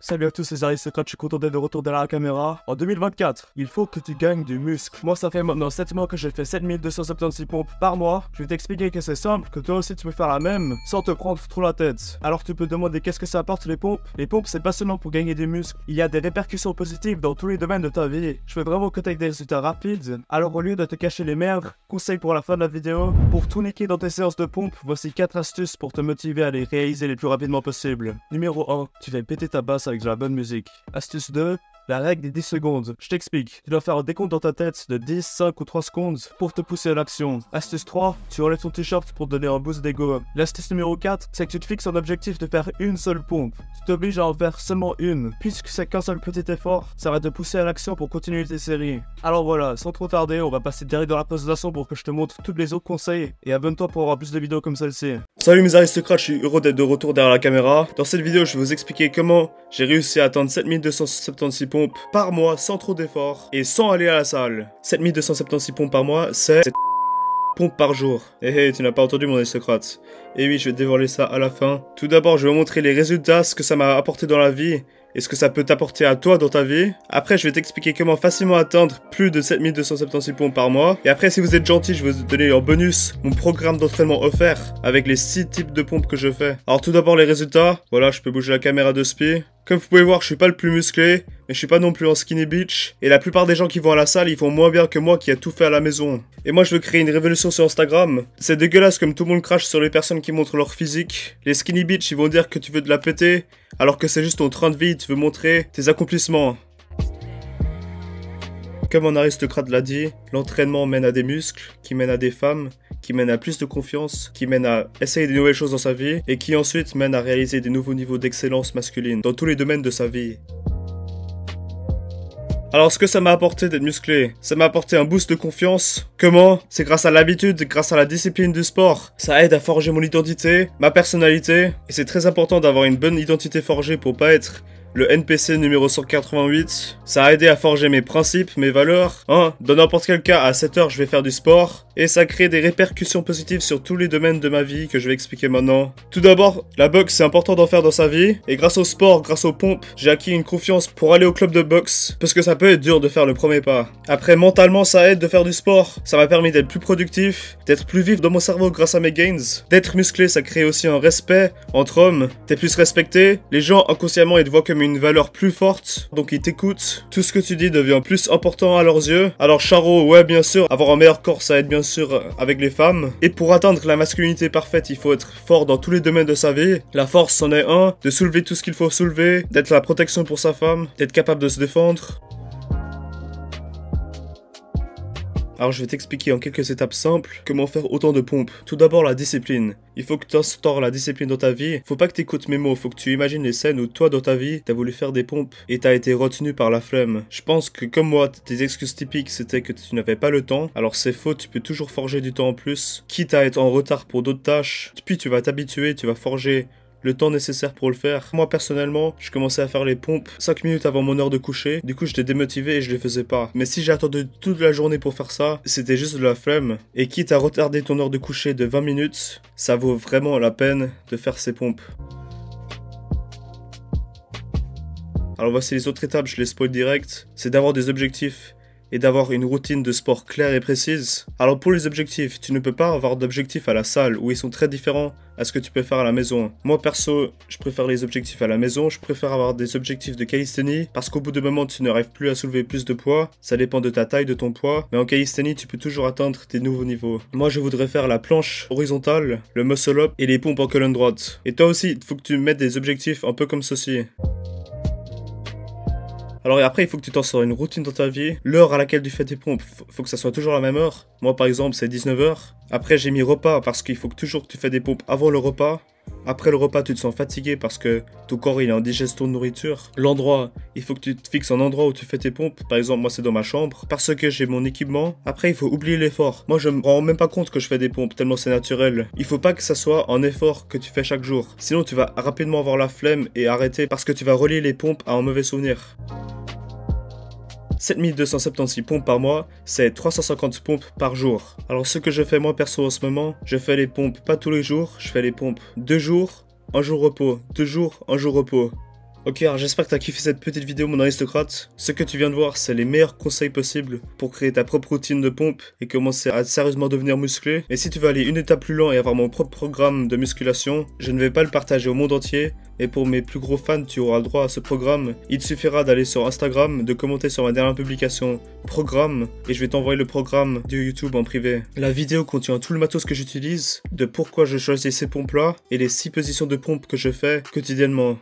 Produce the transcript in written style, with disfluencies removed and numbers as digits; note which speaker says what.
Speaker 1: Salut à tous, c'est Aristocrate, je suis content d'être de retour derrière la caméra. En 2024, il faut que tu gagnes du muscle. Moi, ça fait maintenant 7 mois que j'ai fait 7276 pompes par mois. Je vais t'expliquer que c'est simple, que toi aussi tu peux faire la même, sans te prendre trop la tête. Alors tu peux te demander qu'est-ce que ça apporte les pompes. Les pompes, c'est pas seulement pour gagner des muscles. Il y a des répercussions positives dans tous les domaines de ta vie. Je veux vraiment que tu aies des résultats rapides. Alors au lieu de te cacher les merdes, conseil pour la fin de la vidéo, pour tout niquer dans tes séances de pompes, voici 4 astuces pour te motiver à les réaliser le plus rapidement possible. Numéro 1, tu fais péter ta basse avec de la bonne musique. Astuce 2, la règle des 10 secondes. Je t'explique. Tu dois faire un décompte dans ta tête de 10, 5 ou 3 secondes pour te pousser à l'action. Astuce 3, tu enlèves ton t-shirt pour te donner un boost d'ego. L'astuce numéro 4, c'est que tu te fixes un objectif de faire une seule pompe. Tu t'obliges à en faire seulement une. Puisque c'est qu'un seul petit effort, ça va te pousser à l'action pour continuer tes séries. Alors voilà, sans trop tarder, on va passer direct dans la présentation pour que je te montre tous les autres conseils. Et abonne-toi pour avoir plus de vidéos comme celle-ci. Salut mes aristocrates, je suis heureux d'être de retour derrière la caméra. Dans cette vidéo, je vais vous expliquer comment j'ai réussi à atteindre 7276 pompes par mois sans trop d'efforts et sans aller à la salle. 7276 pompes par mois, c'est pompes par jour. Eh tu n'as pas entendu mon aristocrate. Et oui, je vais te dévoiler ça à la fin. Tout d'abord, je vais vous montrer les résultats, ce que ça m'a apporté dans la vie et ce que ça peut t'apporter à toi dans ta vie. Après, je vais t'expliquer comment facilement atteindre plus de 7276 pompes par mois. Et après, si vous êtes gentil, je vais vous donner en bonus mon programme d'entraînement offert avec les 6 types de pompes que je fais. Alors tout d'abord, les résultats. Voilà, je peux bouger la caméra de spi. Comme vous pouvez voir, je suis pas le plus musclé, mais je suis pas non plus en skinny bitch. Et la plupart des gens qui vont à la salle, ils font moins bien que moi qui a tout fait à la maison. Et moi, je veux créer une révolution sur Instagram. C'est dégueulasse comme tout le monde crache sur les personnes qui montrent leur physique. Les skinny bitch, ils vont dire que tu veux de la péter, alors que c'est juste ton train de vie, tu veux montrer tes accomplissements. Comme un aristocrate l'a dit, l'entraînement mène à des muscles, qui mènent à des femmes, qui mènent à plus de confiance, qui mènent à essayer de nouvelles choses dans sa vie, et qui ensuite mènent à réaliser des nouveaux niveaux d'excellence masculine dans tous les domaines de sa vie. Alors ce que ça m'a apporté d'être musclé, ça m'a apporté un boost de confiance. Comment? C'est grâce à l'habitude, grâce à la discipline du sport. Ça aide à forger mon identité, ma personnalité, et c'est très important d'avoir une bonne identité forgée pour pas être le NPC numéro 188, ça a aidé à forger mes principes, mes valeurs. Dans n'importe quel cas, à 7 heures, je vais faire du sport. Et ça crée des répercussions positives sur tous les domaines de ma vie que je vais expliquer maintenant. Tout d'abord, la boxe, c'est important d'en faire dans sa vie. Et grâce au sport, grâce aux pompes, j'ai acquis une confiance pour aller au club de boxe. Parce que ça peut être dur de faire le premier pas. Après, mentalement, ça aide de faire du sport. Ça m'a permis d'être plus productif, d'être plus vif dans mon cerveau grâce à mes gains. D'être musclé, ça crée aussi un respect entre hommes. T'es plus respecté. Les gens, inconsciemment, ils te voient comme une valeur plus forte, donc ils t'écoutent. Tout ce que tu dis devient plus important à leurs yeux. Alors Charo, ouais bien sûr, avoir un meilleur corps ça aide bien sûr avec les femmes. Et pour atteindre la masculinité parfaite, il faut être fort dans tous les domaines de sa vie. La force c'en est un, de soulever tout ce qu'il faut soulever, d'être la protection pour sa femme, d'être capable de se défendre. Alors je vais t'expliquer en quelques étapes simples comment faire autant de pompes. Tout d'abord la discipline. Il faut que tu instaures la discipline dans ta vie. Faut pas que tu écoutes mes mots, faut que tu imagines les scènes où toi dans ta vie, t'as voulu faire des pompes et t'as été retenu par la flemme. Je pense que comme moi, tes excuses typiques c'était que tu n'avais pas le temps. Alors c'est faux, tu peux toujours forger du temps en plus. Quitte à être en retard pour d'autres tâches. Puis tu vas t'habituer, tu vas forger le temps nécessaire pour le faire. Moi personnellement, je commençais à faire les pompes 5 minutes avant mon heure de coucher. Du coup j'étais démotivé et je les faisais pas. Mais si j'ai attendu toute la journée pour faire ça, c'était juste de la flemme. Et quitte à retarder ton heure de coucher de 20 minutes, ça vaut vraiment la peine de faire ces pompes. Alors voici les autres étapes, je les spoil direct. C'est d'avoir des objectifs et d'avoir une routine de sport claire et précise. Alors pour les objectifs, tu ne peux pas avoir d'objectifs à la salle où ils sont très différents à ce que tu peux faire à la maison. Moi perso, je préfère les objectifs à la maison, je préfère avoir des objectifs de calisthénie parce qu'au bout de moment tu n'arrives plus à soulever plus de poids, ça dépend de ta taille, de ton poids, mais en calisthénie tu peux toujours atteindre tes nouveaux niveaux. Moi je voudrais faire la planche horizontale, le muscle up et les pompes en colonne droite. Et toi aussi, il faut que tu mettes des objectifs un peu comme ceci. Alors après, il faut que tu t'en sors une routine dans ta vie. L'heure à laquelle tu fais tes pompes, faut que ça soit toujours la même heure. Moi par exemple, c'est 19 h. Après, j'ai mis repas parce qu'il faut que toujours que tu fais des pompes avant le repas. Après le repas, tu te sens fatigué parce que ton corps il est en digestion de nourriture. L'endroit, il faut que tu te fixes un endroit où tu fais tes pompes. Par exemple, moi c'est dans ma chambre parce que j'ai mon équipement. Après, il faut oublier l'effort. Moi, je me rends même pas compte que je fais des pompes tellement c'est naturel. Il faut pas que ça soit un effort que tu fais chaque jour. Sinon, tu vas rapidement avoir la flemme et arrêter parce que tu vas relier les pompes à un mauvais souvenir. 7276 pompes par mois, c'est 350 pompes par jour. Alors ce que je fais moi perso en ce moment, je fais les pompes pas tous les jours, je fais les pompes 2 jours, un jour repos, 2 jours, un jour repos. Ok, alors j'espère que t'as kiffé cette petite vidéo mon aristocrate. Ce que tu viens de voir, c'est les meilleurs conseils possibles pour créer ta propre routine de pompe et commencer à sérieusement devenir musclé. Et si tu veux aller une étape plus loin et avoir mon propre programme de musculation, je ne vais pas le partager au monde entier. Et pour mes plus gros fans, tu auras le droit à ce programme. Il te suffira d'aller sur Instagram, de commenter sur ma dernière publication programme, et je vais t'envoyer le programme de YouTube en privé. La vidéo contient tout le matos que j'utilise, de pourquoi je choisis ces pompes là, et les 6 positions de pompe que je fais quotidiennement.